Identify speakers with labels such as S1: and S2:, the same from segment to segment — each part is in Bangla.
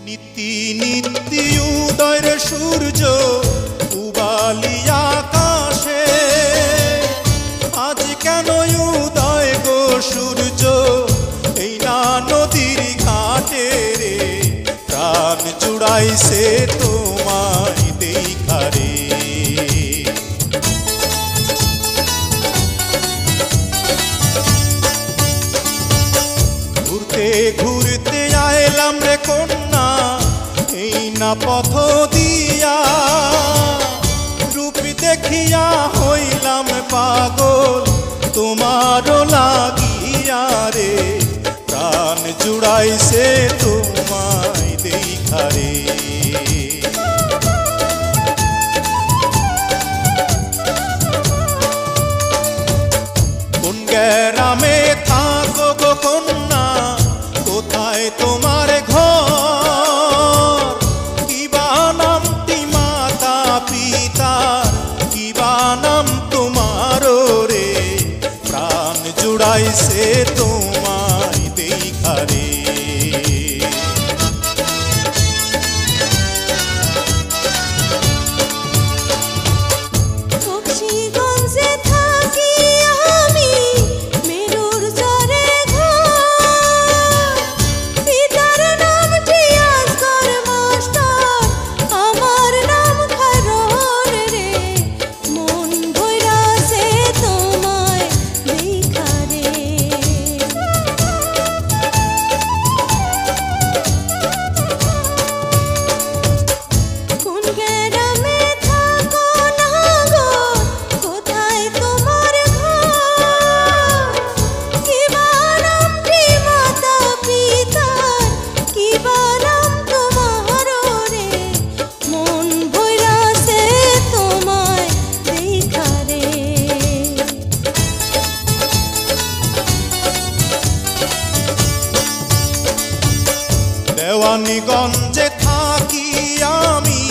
S1: নীতি নীতি উদয়ের সূর্য উবালি আকাশে, আজ কেন উদয় গো সূর্য এই না নদীর ঘাটে রে, প্রাণ জুড়াইছে তোমায় দেখারে। ঘুরতে ঘুরতে আইলাম রে কন্যা এই না পথ দিয়া, রূপ দেখিয়া হইলাম পাগল তোমারও লাগিয়া রে, প্রাণ জুড়াইছে তোমায় দেখারে। কোন গ্রামে থাকো গো কন্যা, কোথায় তোমার ঘর, কিবা নামটি মাতা পিতার, কিবা নাম তোমার রে, প্রাণ জুড়াইছে তোমায় দেখারে। দেওয়ানীগঞ্জে থাকি আমি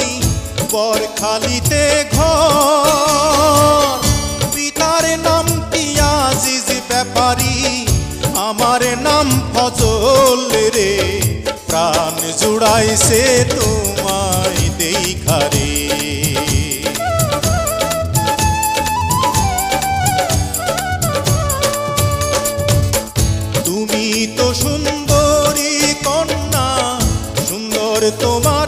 S1: বরখালিতে ঘর, পিতার নামটি আজিজ ব্যাপারী, আমার নাম ফজল রে, প্রাণ জুড়াইছে তোমায় দেখারে। তুমি তো সুন্দরী কন্যা, সুন্দর তোমার